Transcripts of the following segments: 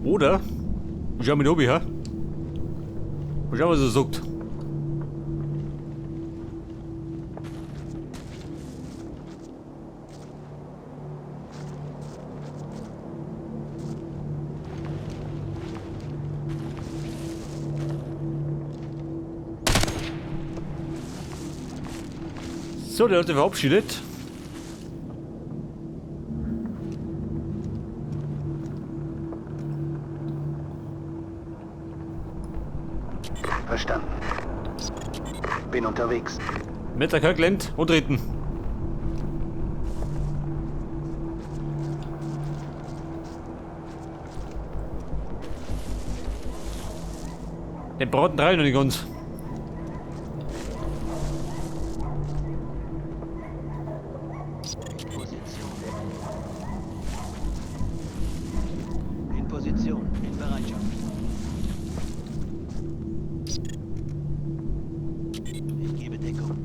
Oder? Ich schau mit oben, ha? Mal schauen, was er sagt. So, der hat sich verabschiedet. Verstanden. Bin unterwegs. Mit der Kirkland und Ritten. Den braten drei noch nicht ganz. In Position, in Bereitschaft. Ich gebe Deckung.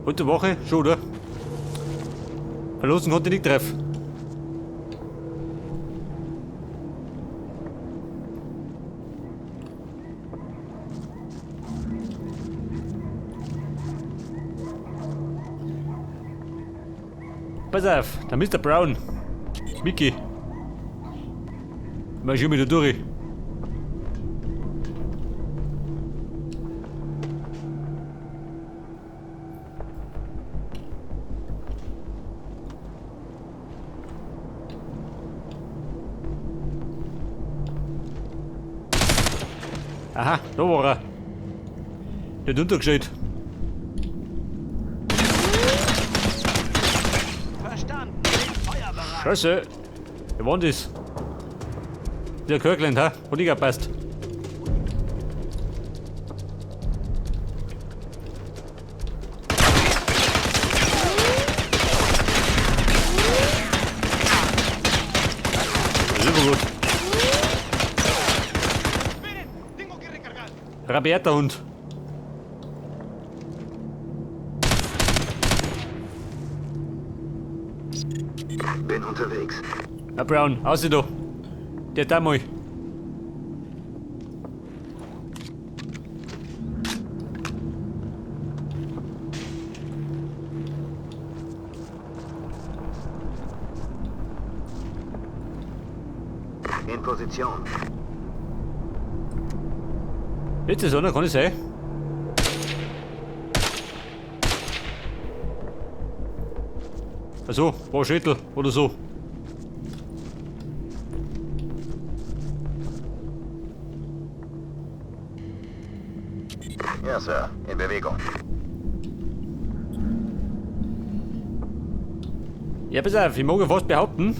Gute Woche, schon, oder? Verlosen konnte ich nicht treffen. Pass auf, der Mr. Brown. Mickey. Mal schon wieder durch. Aha, da war er. Der hat untergestellt. Verstanden. Feuerbereit. Scheiße. Wer war denn das? Der Kirkland, ha? Hat nicht gepasst. Super gut. Roberta-Hund. Bin unterwegs. Herr Brown, ausseh da. Der da mal. In Position. Jetzt ist einer, kann ich sein. Also, war ein Schädel oder so. Ja, Sir. In Bewegung. Ja, pass auf, ich mag ja fast behaupten,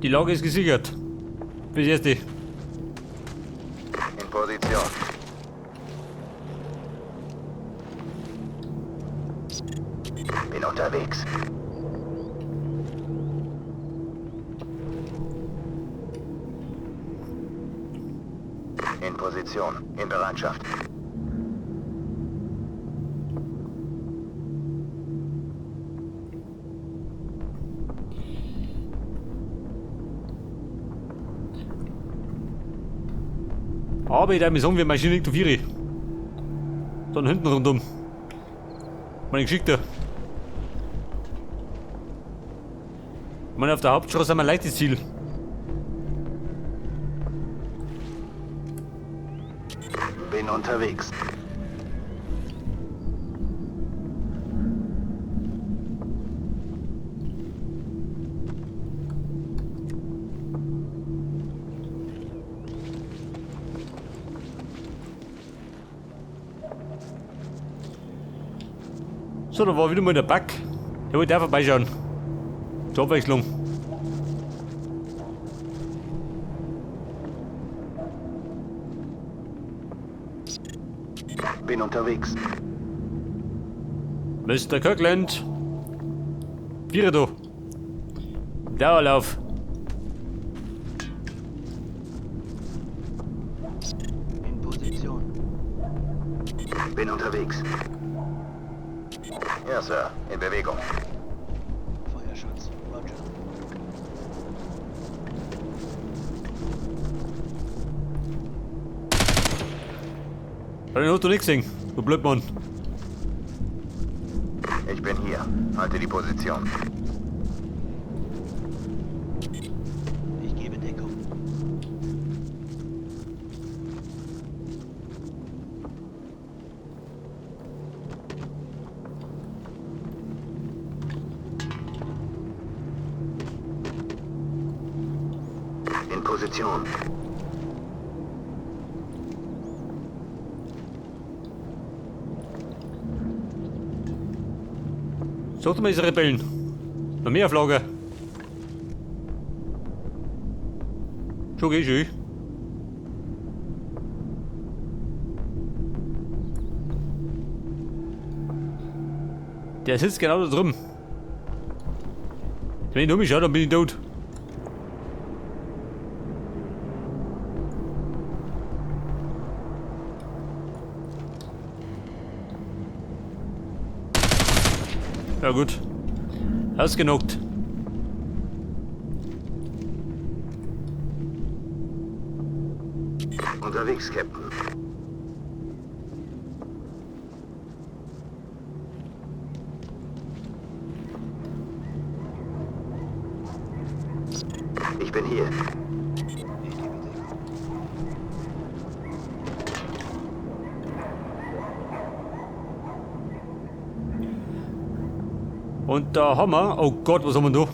die Lage ist gesichert. Bis jetzt. In Position. Bin unterwegs. In Position. In Bereitschaft. Aber ich darf mir sagen, wir Maschine liegt auf 4. Dann hinten rundum. Meine Geschichte. Ich meine, auf der Hauptstraße haben wir ein leichtes Ziel. Bin unterwegs. So, da war wieder mal der Back. Der wollte auch vorbeischauen. Zur Abwechslung. Bin unterwegs. Mr. Kirkland. 4 da. Dauerlauf. In Position. Bin unterwegs. Ja, Sir. In Bewegung. Feuerschutz. Roger. Hat den Auto nix gesehen, du Blödmann. Ich bin hier. Halte die Position. Ich gebe Deckung. In Position. Sucht mal diese Rebellen. Noch mehr Flagge. Schon geh schön. Der sitzt genau da drüben. Wenn ich umschaue, dann bin ich tot. Ja gut. Ausgenockt. Unterwegs, Captain. Ich bin hier. Ich gebe Deckung. Und da haben wir... Oh Gott, was haben wir da?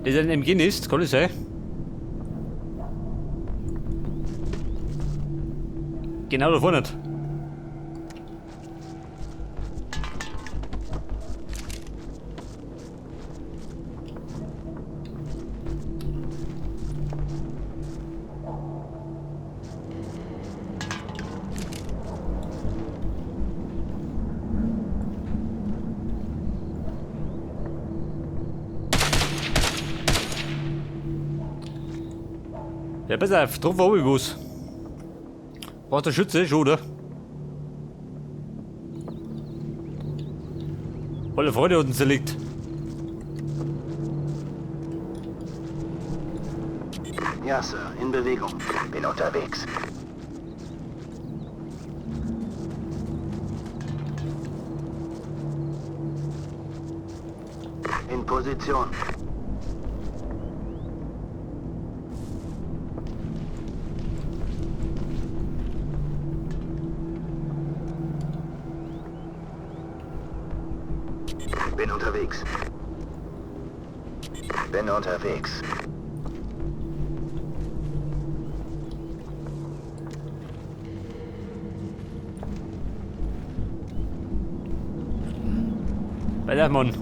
Das ist ein MG-Nist, kann das sein? Genau da vorne. Ja, pass auf, drauf war ich was. Braucht der Schütze schon, oder? Volle Freude unten zerlegt. Ja, Sir. In Bewegung. Bin unterwegs. In Position. Bin unterwegs. Bin unterwegs. Weiter, Mann.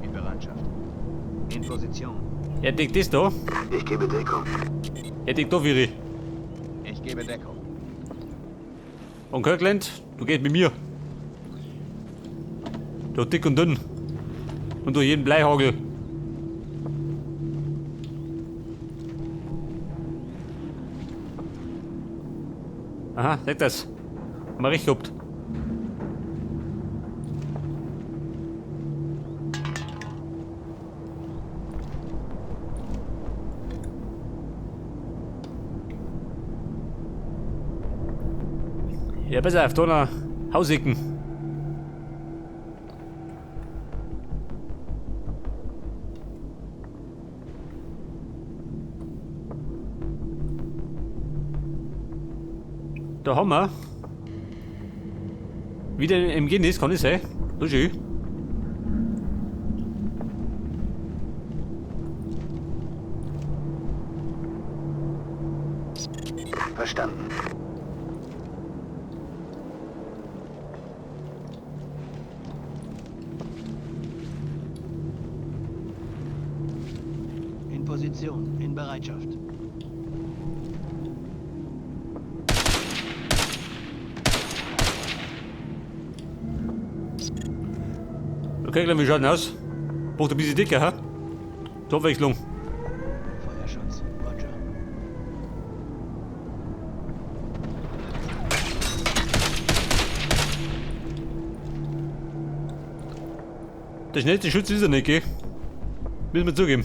In Bereitschaft. In Position. Er deckt das da. Ich gebe Deckung. Er deckt da, Viri. Ich gebe Deckung. Und Kirkland, du gehst mit mir. Du dick und dünn. Und durch jeden Bleihagel. Aha, sag das. Haben wir recht gehabt. Ja, pass auf, da noch Hausecken. Da haben wir wieder ein MG, kann ich sein. Da schön. Verstanden. In Position. In Bereitschaft. Okay, wie schaut denn aus? Braucht ein bisschen dicker, ha? Zur Abwechslung. Feuerschutz. Roger. Der schnellste Schütze ist er nicht, gell? Müssen wir zugeben.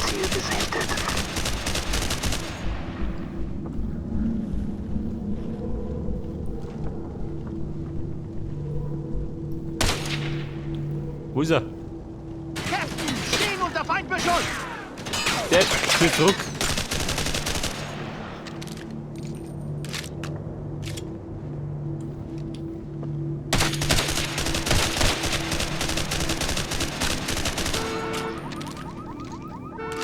Ziel gesichtet. Wo ist er? Captain, stehen unter Feindbeschuss! Der steht zurück.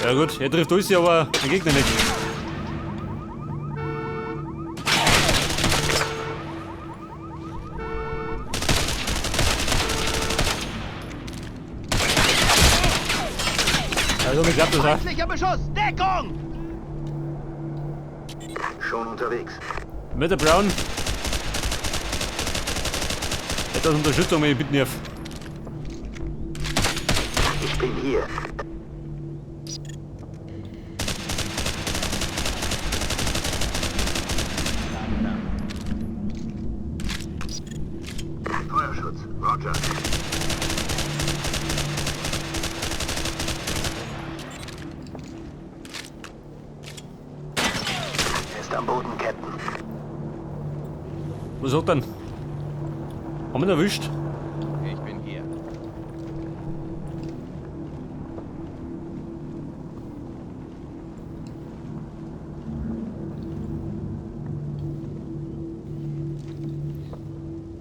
Ja gut, er trifft uns, aber der Gegner nicht. Also mir klappt das auch. Feindlicher Beschuss! Deckung! Schon unterwegs. Mit der Brown. Etwas Unterstützung, wenn ich bitten darf. Ich bin hier. Feuerschutz. Roger. Er ist am Boden, Captain. Was sagt dann? Haben wir ihn erwischt? Ich bin hier.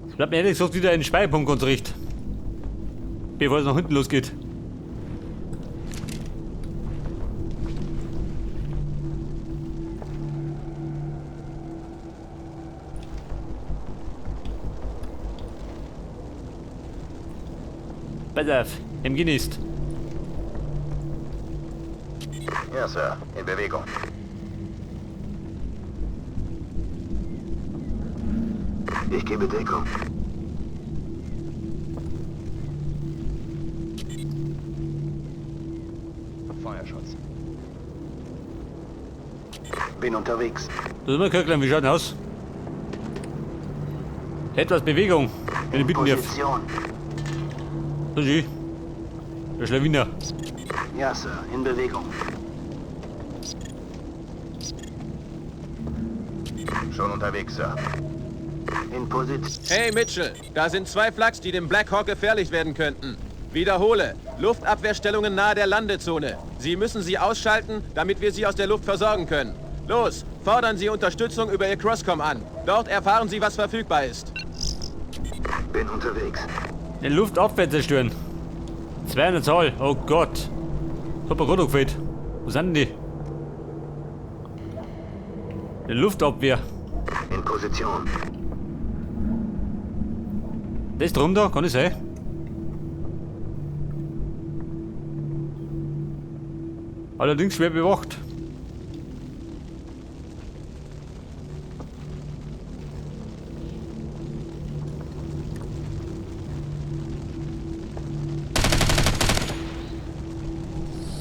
Ich bleib mir ehrlich gesagt wieder in Speicherpunktunterricht. Bevor es nach hinten losgeht. Pass auf, MG nicht. Ja, Sir. In Bewegung. Ich gebe Deckung. Feuerschutz. Bin unterwegs. Da sind wir, Kirkland, wie schaut denn aus? Etwas Bewegung, wenn ich bitten darf. Position. So schön. Der Schlawiner. Ja, Sir. In Bewegung. Schon unterwegs, Sir. In Position. Hey Mitchell, da sind 2 Flaks, die dem Black Hawk gefährlich werden könnten. Wiederhole, Luftabwehrstellungen nahe der Landezone. Sie müssen sie ausschalten, damit wir sie aus der Luft versorgen können. Los, fordern Sie Unterstützung über Ihr Crosscom an. Dort erfahren Sie, was verfügbar ist. Bin unterwegs. Den Luftabwehr zerstören. 200 Zahl, oh Gott. Hab mir gerade gefällt. Wo sind denn die? Die Luftabwehr. In Position. Das ist drum da, kann ich sein? Allerdings schwer bewacht.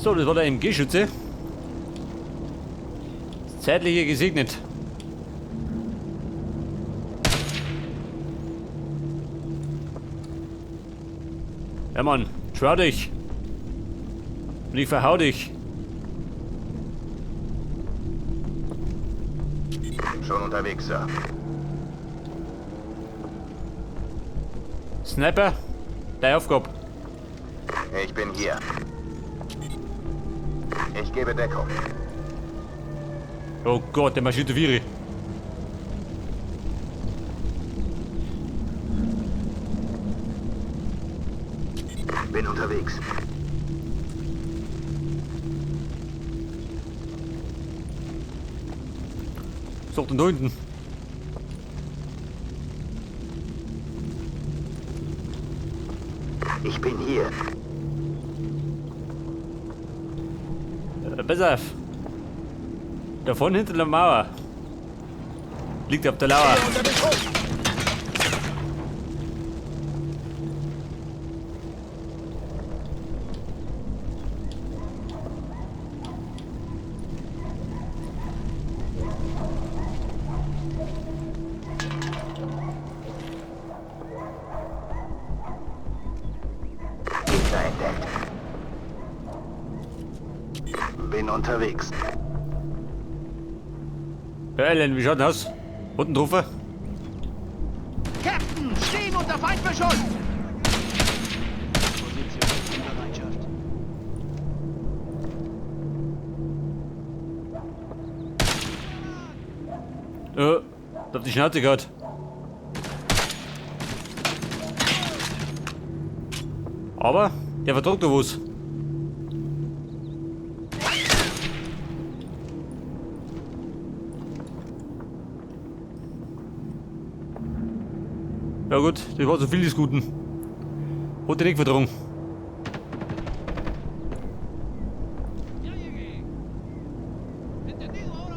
So, das war der MG-Schütze. Zeitliche gesegnet. Ja Mann, schwör dich. Und ich verhau dich. Schon unterwegs, Sir. Sniper, deine Aufgabe. Ich bin hier. Ich gebe Deckung. Oh Gott, der marschiert auf ihre. Bin unterwegs. Sucht ihn da hinten. Ich bin hier. Pass auf. Da vorne hinter der Mauer. Liegt auf der Lauer. entdeckt. Bin unterwegs. Ja, Ellen, wie schaut denn aus? Unten drauf? Captain, stehen unter Feindbeschuss! Position in Bereitschaft. Auf die Schnauze gehabt. Aber, der verdruckt da was. Ja gut, das war so viel des Guten. Hat den nicht verdrungen. Entendido, ahora